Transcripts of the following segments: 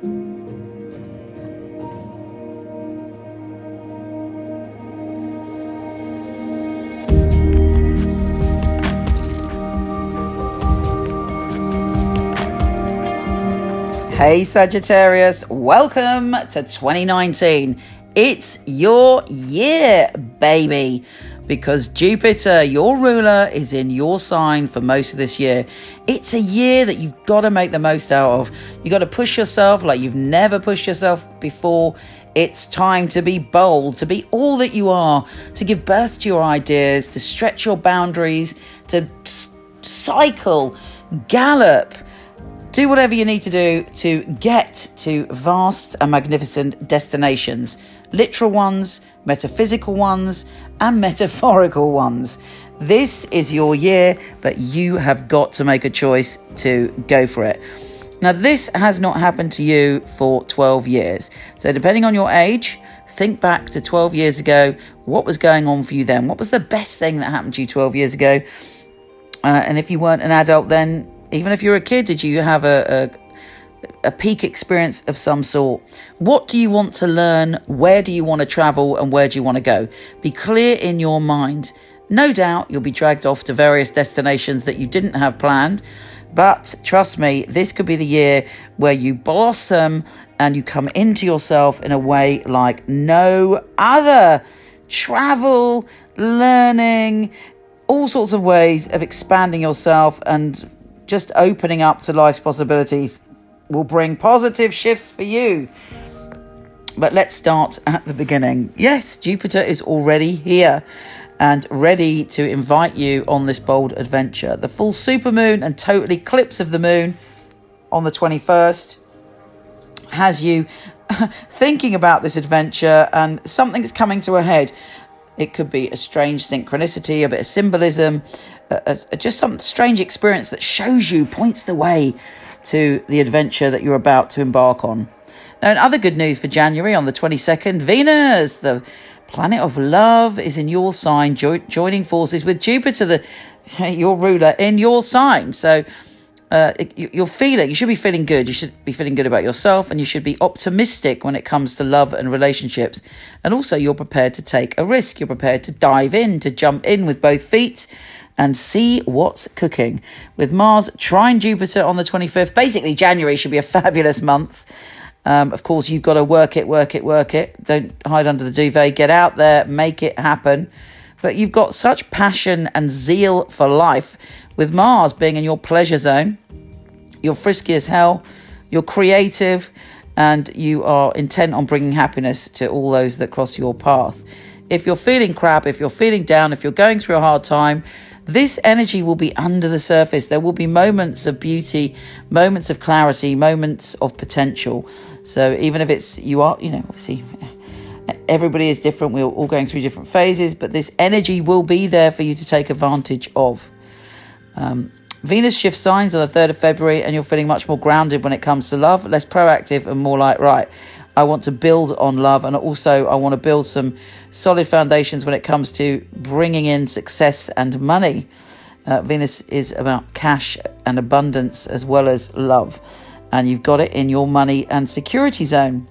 Hey Sagittarius, welcome to 2019. It's your year, baby, because Jupiter, your ruler, is in your sign for most of this year. It's a year that you've got to make the most out of. You've got to push yourself like you've never pushed yourself before. It's time to be bold, to be all that you are, to give birth to your ideas, to stretch your boundaries, to cycle, gallop, do whatever you need to do to get to vast and magnificent destinations. Literal ones, metaphysical ones, and metaphorical ones. This is your year, but you have got to make a choice to go for it. Now, this has not happened to you for 12 years. So depending on your age, think back to 12 years ago. What was going on for you then? What was the best thing that happened to you 12 years ago? And if you weren't an adult then, even if you're a kid, did you have a peak experience of some sort? What do you want to learn? Where do you want to travel? And where do you want to go? Be clear in your mind. No doubt you'll be dragged off to various destinations that you didn't have planned. But trust me, this could be the year where you blossom and you come into yourself in a way like no other. Travel, learning, all sorts of ways of expanding yourself and just opening up to life's possibilities will bring positive shifts for you. But let's start at the beginning. Yes, Jupiter is already here and ready to invite you on this bold adventure. The full supermoon and total eclipse of the moon on the 21st has you thinking about this adventure, and something's coming to a head. It could be a strange synchronicity, a bit of symbolism, just some strange experience that shows you, points the way to the adventure that you're about to embark on. Now, in other good news for January, on the 22nd, Venus, the planet of love, is in your sign, joining forces with Jupiter, your ruler, in your sign. So you should be feeling good. You should be feeling good about yourself, and you should be optimistic when it comes to love and relationships. And also, you're prepared to take a risk. You're prepared to dive in, to jump in with both feet and see what's cooking. With Mars trine Jupiter on the 25th, basically January should be a fabulous month. Of course, you've got to work it. Don't hide under the duvet. Get out there, make it happen. But you've got such passion and zeal for life. With Mars being in your pleasure zone, you're frisky as hell, you're creative, and you are intent on bringing happiness to all those that cross your path. If you're feeling crap, if you're feeling down, if you're going through a hard time, this energy will be under the surface. There will be moments of beauty, moments of clarity, moments of potential. So even if obviously everybody is different. We're all going through different phases, but this energy will be there for you to take advantage of. Venus shifts signs on the 3rd of February, and you're feeling much more grounded when it comes to love, less proactive and more like, right, I want to build on love, and also I want to build some solid foundations when it comes to bringing in success and money. Venus is about cash and abundance as well as love, and you've got it in your money and security zone.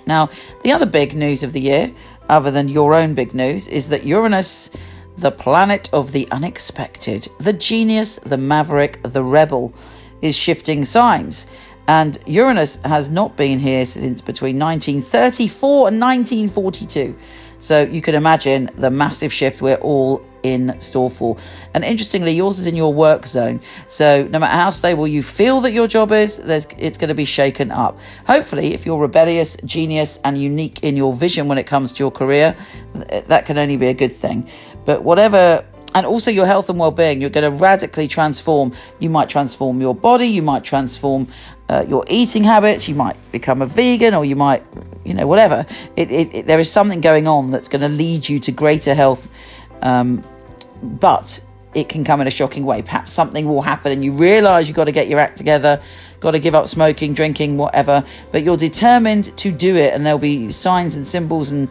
Now, the other big news of the year, other than your own big news, is that Uranus, the planet of the unexpected, the genius, the maverick, the rebel, is shifting signs. And Uranus has not been here since between 1934 and 1942. So you can imagine the massive shift we're all in store for. And interestingly, yours is in your work zone. So no matter how stable you feel that your job is, it's going to be shaken up. Hopefully, if you're rebellious, genius, and unique in your vision when it comes to your career, that can only be a good thing. But whatever, and also your health and well-being, you're going to radically transform. You might transform your body, you might transform your eating habits, you might become a vegan, or you might, whatever. There is something going on that's going to lead you to greater health, but it can come in a shocking way. Perhaps something will happen and you realise you've got to get your act together, got to give up smoking, drinking, whatever, but you're determined to do it, and there'll be signs and symbols and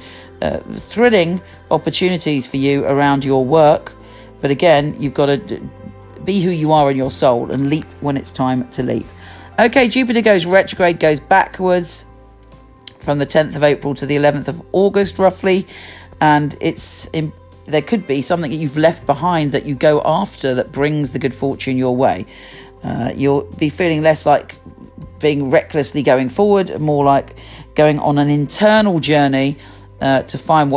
thrilling opportunities for you around your work. But again, you've got to be who you are in your soul and leap when it's time to leap. Okay, Jupiter goes retrograde, goes backwards from the 10th of April to the 11th of August, roughly. And there could be something that you've left behind that you go after that brings the good fortune your way. You'll be feeling less like being recklessly going forward, more like going on an internal journey to find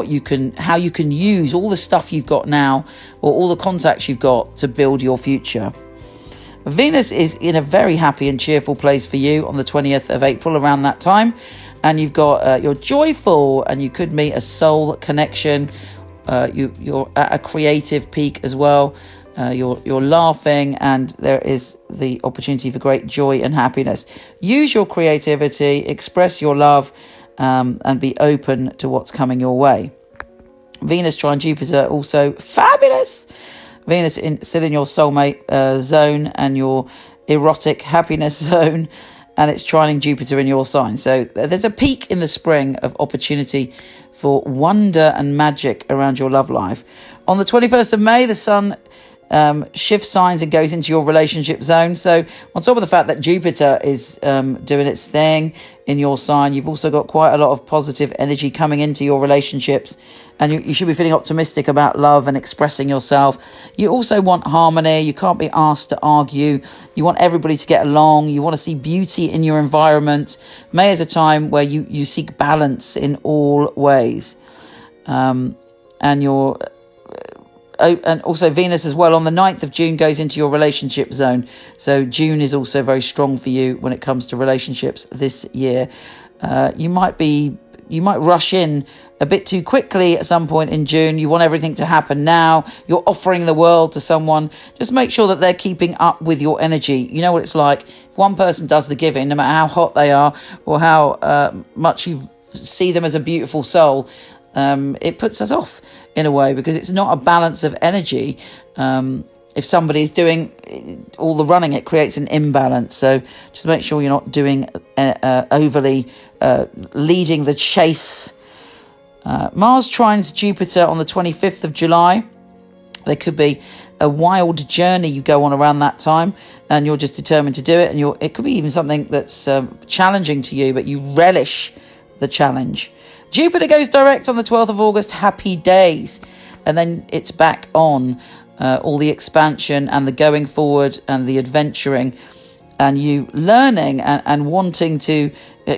how you can use all the stuff you've got now or all the contacts you've got to build your future. Venus is in a very happy and cheerful place for you on the 20th of April, around that time. And you've got, you're joyful, and you could meet a soul connection. You're at a creative peak as well. You're laughing, and there is the opportunity for great joy and happiness. Use your creativity, express your love, and be open to what's coming your way. Venus trine Jupiter, also fabulous. Venus still in your soulmate zone and your erotic happiness zone, and it's trining Jupiter in your sign. So there's a peak in the spring of opportunity for wonder and magic around your love life. On the 21st of May, the sun shifts signs and goes into your relationship zone. So on top of the fact that Jupiter is doing its thing in your sign, you've also got quite a lot of positive energy coming into your relationships, and you should be feeling optimistic about love and expressing yourself. You also want harmony. You can't be asked to argue. You want everybody to get along. You want to see beauty in your environment. May is a time where you seek balance in all ways. And also Venus as well on the 9th of June goes into your relationship zone. So June is also very strong for you when it comes to relationships this year. You might rush in a bit too quickly at some point in June. You want everything to happen now. You're offering the world to someone. Just make sure that they're keeping up with your energy. You know what it's like. If one person does the giving, no matter how hot they are or how much you see them as a beautiful soul, it puts us off in a way, because it's not a balance of energy. If somebody is doing all the running, it creates an imbalance. So just make sure you're not doing overly leading the chase. Mars trines Jupiter on the 25th of July. There could be a wild journey you go on around that time, and you're just determined to do it. And it could be even something that's challenging to you, but you relish the challenge. Jupiter goes direct on the 12th of August. Happy days. And then it's back on all the expansion and the going forward and the adventuring, and you learning and wanting to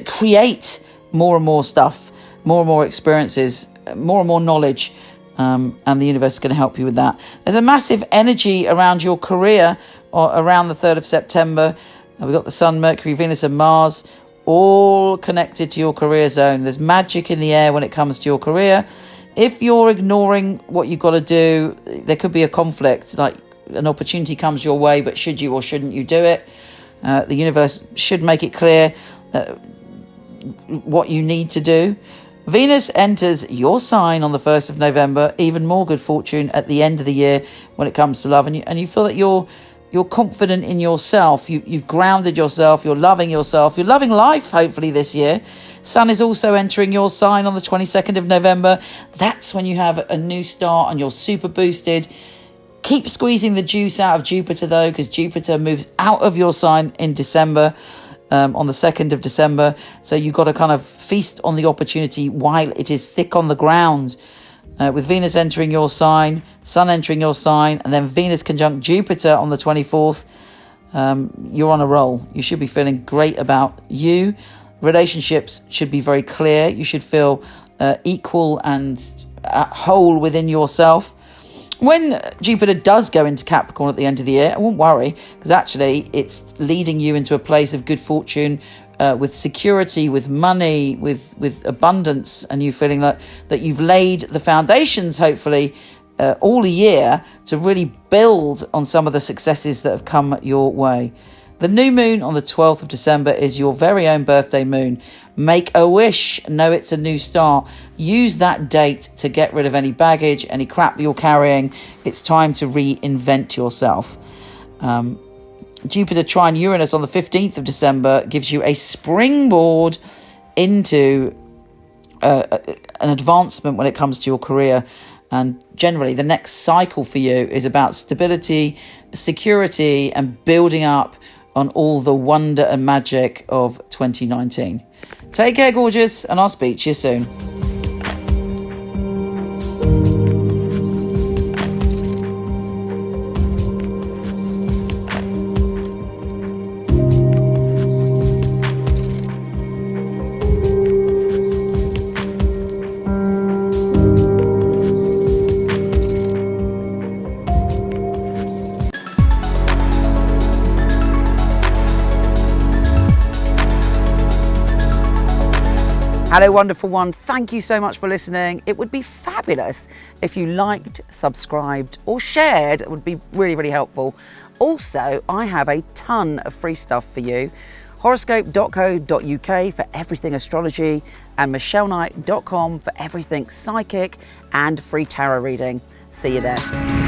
create more and more stuff, more and more experiences, more and more knowledge, and the universe is going to help you with that. There's a massive energy around your career around the 3rd of September. We've got the Sun, Mercury, Venus and Mars all connected to your career zone. There's magic in the air when it comes to your career. If you're ignoring what you've got to do, there could be a conflict, like an opportunity comes your way, but should you or shouldn't you do it? The universe should make it clear what you need to do. Venus enters your sign on the 1st of November, even more good fortune at the end of the year when it comes to love. And you feel that you're confident in yourself. You've grounded yourself. You're loving yourself. You're loving life, hopefully, this year. Sun is also entering your sign on the 22nd of November. That's when you have a new start and you're super boosted. Keep squeezing the juice out of Jupiter, though, because Jupiter moves out of your sign in December, on the 2nd of December. So you've got to kind of feast on the opportunity while it is thick on the ground. With Venus entering your sign, Sun entering your sign, and then Venus conjunct Jupiter on the 24th, you're on a roll. You should be feeling great about you. Relationships should be very clear. You should feel equal and whole within yourself. When Jupiter does go into Capricorn at the end of the year, I won't worry, because actually it's leading you into a place of good fortune, with security, with money, with abundance, and you feeling like that you've laid the foundations, hopefully, all year to really build on some of the successes that have come your way. The new moon on the 12th of December is your very own birthday moon. Make a wish. Know it's a new start. Use that date to get rid of any baggage, any crap you're carrying. It's time to reinvent yourself. Jupiter trine Uranus on the 15th of December gives you a springboard into an advancement when it comes to your career. And generally, the next cycle for you is about stability, security, and building up on all the wonder and magic of 2019. Take care, gorgeous, and I'll speak to you soon. Hello, wonderful one. Thank you so much for listening. It would be fabulous if you liked, subscribed, or shared. It would be really, really helpful. Also, I have a ton of free stuff for you. Horoscope.co.uk for everything astrology, and michelleknight.com for everything psychic and free tarot reading. See you there.